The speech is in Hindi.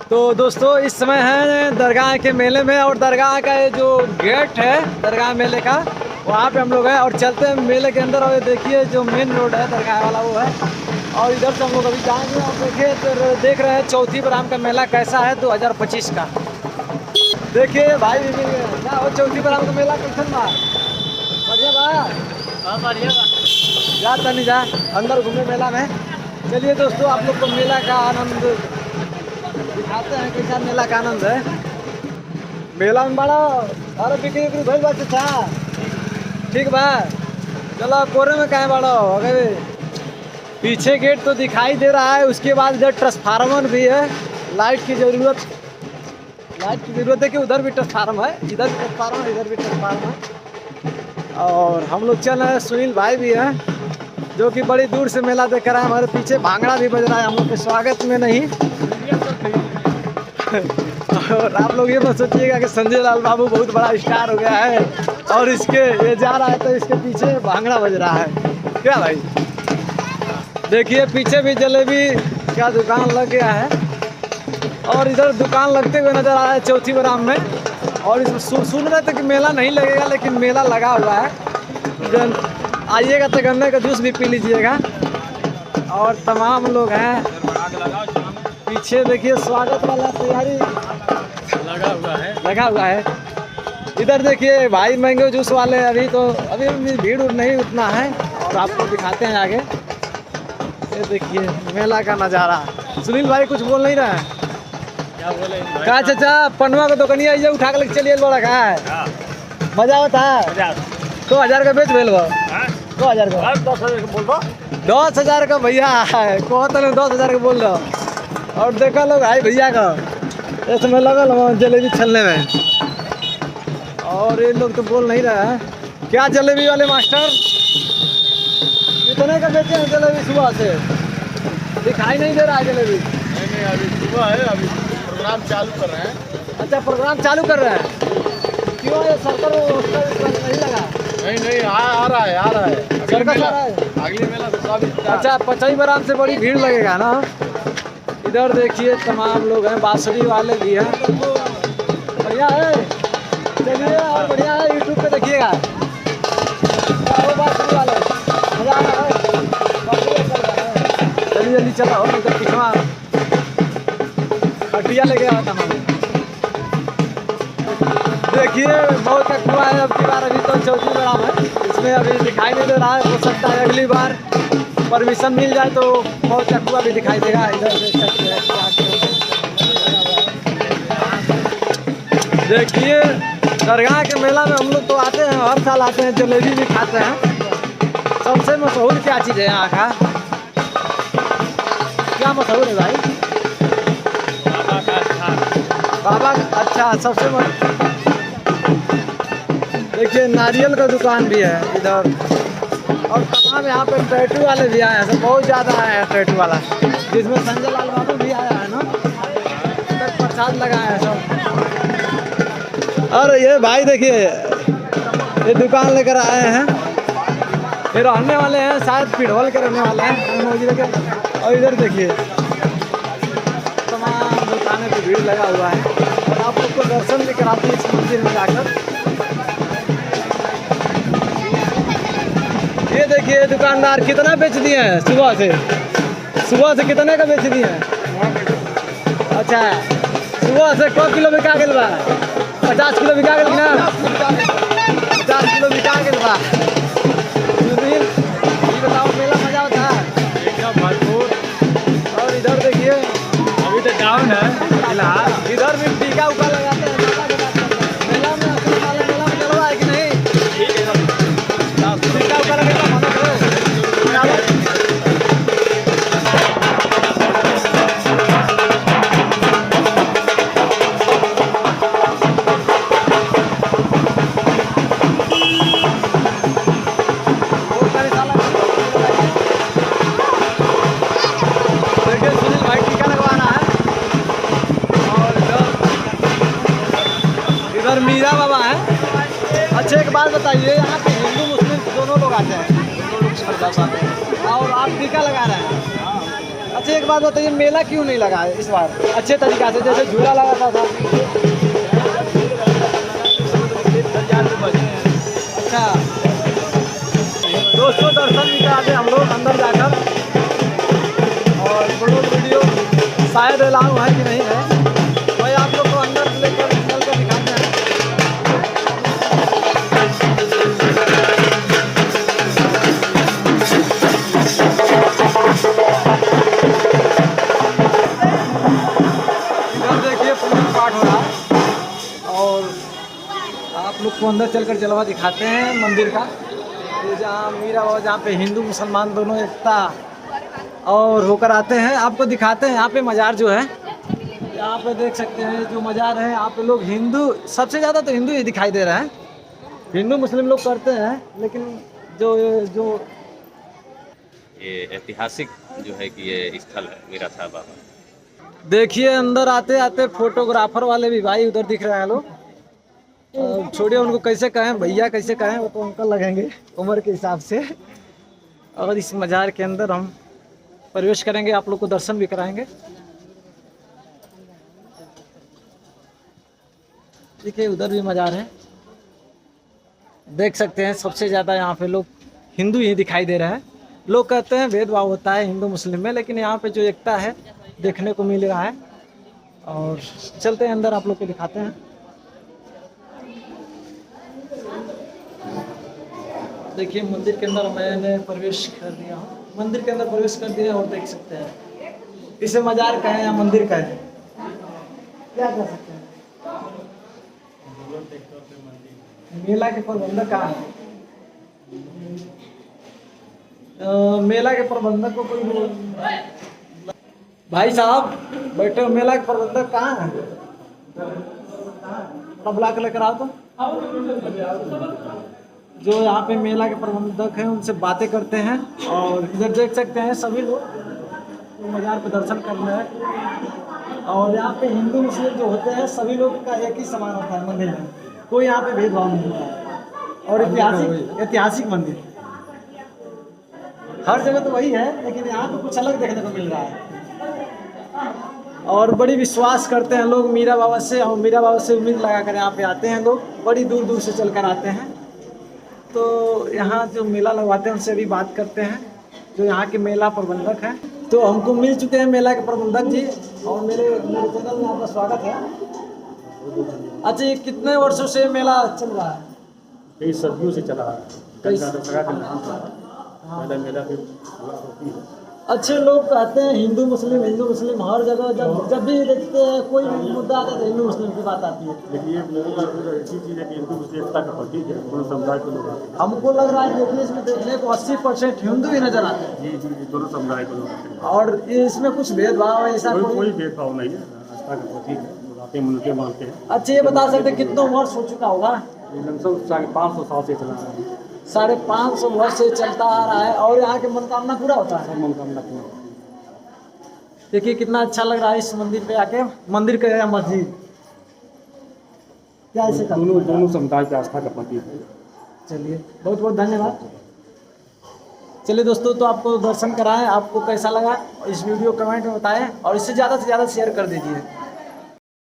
तो दोस्तों इस समय है दरगाह के मेले में, और दरगाह का ये जो गेट है दरगाह मेले का, वहाँ पे हम लोग हैं और चलते हैं मेले के अंदर। और ये देखिए जो मेन रोड है दरगाह वाला वो है, और इधर से हम लोग अभी जाएंगे और देखिए तो देख रहे हैं चौथी बराम का मेला कैसा है 2025 का। देखिए भाई भी मिल गए क्या हो, चौथी बराम का मेला कैसन बा? बढ़िया बा? हाँ बढ़िया बा। जा तनी जा अंदर घूमे मेला में। चलिए दोस्तों आप लोग को मेला का आनंद दिखाते हैं कैसा मेला का आनंद है। मेला में बड़ा अरे बिक्री उक्री भइल बा अच्छा ठीक बा। चलो कोरे में कहाँ बड़ा हो गए, पीछे गेट तो दिखाई दे रहा है, उसके बाद इधर ट्रांसफार्मर भी है, लाइट की ज़रूरत है कि उधर भी ट्रांसफार्मर है, इधर भी ट्रांसफार्मर इधर भी ट्रांसफार्मर है। और हम लोग चल रहे हैं, सुनील भाई भी हैं जो कि बड़ी दूर से मेला देख रहा है। हमारे पीछे भांगड़ा भी बज रहा है हम लोग के स्वागत में नहीं। और आप लोग ये मत सोचिएगा कि संजय लाल बाबू बहुत बड़ा स्टार हो गया है और इसके ये जा रहा है तो इसके पीछे भांगड़ा बज रहा है क्या भाई। देखिए पीछे भी जलेबी का दुकान लग गया है और इधर दुकान लगते हुए नजर आ रहा है चौथी बराम में। और इसमें सुन रहे थे कि मेला नहीं लगेगा, लेकिन मेला लगा हुआ है। आइएगा तो गन्ने का जूस भी पी लीजिएगा। और तमाम लोग हैं पीछे, देखिए स्वागत वाला तैयारी लगा हुआ है। इधर देखिए भाई मैंगो जूस वाले अभी भीड़ नहीं उतना है और आपको दिखाते हैं आगे। ये देखिए मेला का नज़ारा। सुनील भाई कुछ बोल नहीं रहा है क्या बोले का चाचा पनवा का दुकनिया ये उठा के चलिए बड़ा का है मजा आता है। 2000 का बेच भेल 2000 का 10,000 बोल दो। 10,000 का भैया है कहते हैं 10,000 का बोल रहा। और देखा लोग भाई भैया का इसमें लगल जलेबी छलने में, और ये लोग तो बोल नहीं रहा है। क्या जलेबी वाले मास्टर कितने का बेचे हैं जलेबी? सुबह से दिखाई नहीं दे रहा है जलेबी। नहीं अभी सुबह है, अभी प्रोग्राम चालू कर रहे हैं। अच्छा प्रोग्राम चालू कर रहे हैं, क्यों ये सर्कल नहीं लगा? नहीं आ रहा है सर्कस आ रहा है अगले मेला से सब। अच्छा पचई बराम से बड़ी भीड़ लगेगा ना। इधर देखिए तमाम लोग हैं, बांसुरी वाले भी हैं। बढ़िया है, चलिए और बढ़िया है, यूट्यूब पे देखिएगा बांसुरी वाले मजा आ रहा है। जल्दी जल्दी चलो नहीं तो पिछवा खटिया लेके आता हूँ। देखिए बहुत का कुआ है, अब की बार अभी तो चौथी बराम है, इसमें अभी दिखाई नहीं दे रहा है। हो सकता है अगली बार परमिशन मिल जाए तो बहुत का कुआ भी दिखाई देगा। इधर देख सकते हैं देखिए दरगाह के मेला में हम लोग तो आते हैं, हर साल आते हैं, जलेबी भी खाते हैं। सबसे मशहूर क्या चीज़ है यहाँ का? क्या मशहूर है भाई? बाबा अच्छा सबसे देखिए नारियल का दुकान भी है इधर। और तमाम यहाँ पे टैटू वाले भी आए हैं, सब बहुत ज़्यादा आए हैं टैटू वाला, जिसमें संजय लाल बाबू भी आया है ना। इधर प्रसाद लगाए हैं सब। और ये भाई देखिए ये दुकान लेकर आए हैं, ये रहने वाले हैं शायद पिढ़ोल के रहने वाले हैं। और इधर देखिए तमाम दुकानें पे भीड़ लगा हुआ है और आप लोग को दर्शन भी कराते हैं इस मंदिर में जाकर। ये देखिए दुकानदार कितना बेच दिए हैं सुबह से कितने का बेच दिए हैं? अच्छा सुबह से कौ किलो बिका गया बा? 50 किलो बिका गया ना? 50 किलो बिका गया बा। बताओ मेला मजा होता है एकदम भरपूर। और इधर देखिए अभी तो डाउन है फिलहाल। इधर भी टीका उका लगाते हैं। मेला में असली वाला मेला में चल रहा है कि नहीं? टीका उका लगेगा मना करो। देखिए सुनील भाई टीका लगवा रहा है। और इधर मीरा बाबा है। अच्छा एक बात बताइए, यहाँ पे हिंदू मुस्लिम दोनों लोग आते हैं? दोनों लोग आते हैं। और आप टीका लगा रहे हैं? अच्छा एक बात बताइए, मेला क्यों नहीं लगा है इस बार अच्छे तरीका से, जैसे झूला लगा था? अच्छा दोस्तों, दर्शन भी कराते हम लोग अंदर जाकर, और वीडियो शायद अलाउ है कि नहीं है, भाई आप लोग को अंदर लेकर चल कर दिखाते हैं। इधर देखिए पूजा पाठ हो रहा है, और आप लोग को अंदर चलकर जलवा दिखाते हैं मंदिर का, ये जहाँ मीरा बाबा, जहाँ पे हिंदू मुसलमान दोनों एकता और होकर आते हैं, आपको दिखाते हैं। यहाँ पे मज़ार जो है, यहाँ पे देख सकते हैं जो मज़ार है, यहाँ पे लोग हिंदू, सबसे ज़्यादा तो हिंदू ही दिखाई दे रहा है। हिंदू मुस्लिम लोग करते हैं, लेकिन जो जो ये ऐतिहासिक जो है कि ये स्थल है मीरा साहब बाबा। देखिए अंदर आते आते फोटोग्राफर वाले भी भाई उधर दिख रहे हैं लोग, छोड़िए उनको कैसे कहें, भैया कैसे कहें, वो तो अंकल लगेंगे उम्र के हिसाब से। और इस मज़ार के अंदर हम प्रवेश करेंगे, आप लोग को दर्शन भी कराएंगे। देखिए उधर भी मज़ार है, देख सकते हैं। सबसे ज़्यादा यहाँ पे लोग हिंदू ही दिखाई दे रहे हैं। लोग कहते हैं भेदभाव होता है हिंदू मुस्लिम में, लेकिन यहाँ पे जो एकता है देखने को मिल रहा है। और चलते हैं अंदर, आप लोग को दिखाते हैं। देखिए मंदिर के अंदर मैंने प्रवेश कर दिया हूँ, मंदिर के अंदर प्रवेश कर दिया, और देख सकते हैं इसे मज़ार कहें या मंदिर कहें, क्या कह सकते हैं। मेला के प्रबंधक कहाँ है? मेला के प्रबंधक को कोई भाई साहब बैठे हो, मेला के प्रबंधक कहाँ है? बुला के लेकर आओ तो। जो यहाँ पे मेला के प्रबंधक हैं उनसे बातें करते हैं। और इधर देख सकते हैं सभी लोग तो मज़ार पे दर्शन कर रहे हैं। और यहाँ पे हिंदू मुस्लिम जो होते हैं सभी लोग का एक ही समान होता है मंदिर में, कोई यहाँ पे भेदभाव नहीं होता है। और ऐतिहासिक मंदिर, हर जगह तो वही है, लेकिन यहाँ पे कुछ अलग देखने को मिल रहा है। और बड़ी विश्वास करते हैं लोग मीरा बाबा से, और मीरा बाबा से उम्मीद लगा कर यहाँ पे आते हैं लोग, बड़ी दूर दूर से चल कर आते हैं। तो यहाँ जो मेला लगवाते हैं उनसे भी बात करते हैं, जो यहाँ के मेला प्रबंधक हैं। तो हमको मिल चुके हैं मेला के प्रबंधक जी, और मेरे चैनल में आपका स्वागत है। अच्छा ये कितने वर्षों से मेला चल रहा है? कई सदियों से चला है। पहले मेला भी होती है। अच्छे लोग कहते हैं हिंदू मुस्लिम हर जगह, जब भी देखते हैं कोई भी मुद्दा आता है तो हिंदू मुस्लिम की बात आती है। लेकिन ये ऐसी चीज़ है कि हिंदू मुस्लिम एकता का प्रतीक है, दोनों समुदाय के लोग आते हैं। हमको लग रहा है देखिए इसमें देखने को 80% हिंदू ही नजर आते हैं। जी जी, दोनों समुदाय के लोग आते हैं। और इसमें कुछ भेदभाव ऐसा कोई भेदभाव नहीं है, आस्था का प्रतीक है, लोग आते हैं, मिलते मानते हैं। अच्छा ये बता सकते हैं कितना वर्ष हो चुका होगा? लमसम 550 साल से चला रहा है। 550 वर्ष से चलता आ रहा है, और यहाँ की मनोकामना पूरा होता है। सब मनोकामना पूर्ण होती है। देखिए कितना अच्छा लग रहा है इस मंदिर पे आके, मंदिर का या मस्जिद क्या ऐसे करते हैं? दोनों समुदाय की आस्था का प्रतीक है। चलिए बहुत बहुत धन्यवाद। चलिए दोस्तों, तो आपको दर्शन कराएं, आपको कैसा लगा इस वीडियो कमेंट में बताएं, और इससे ज़्यादा से ज़्यादा शेयर कर दीजिए।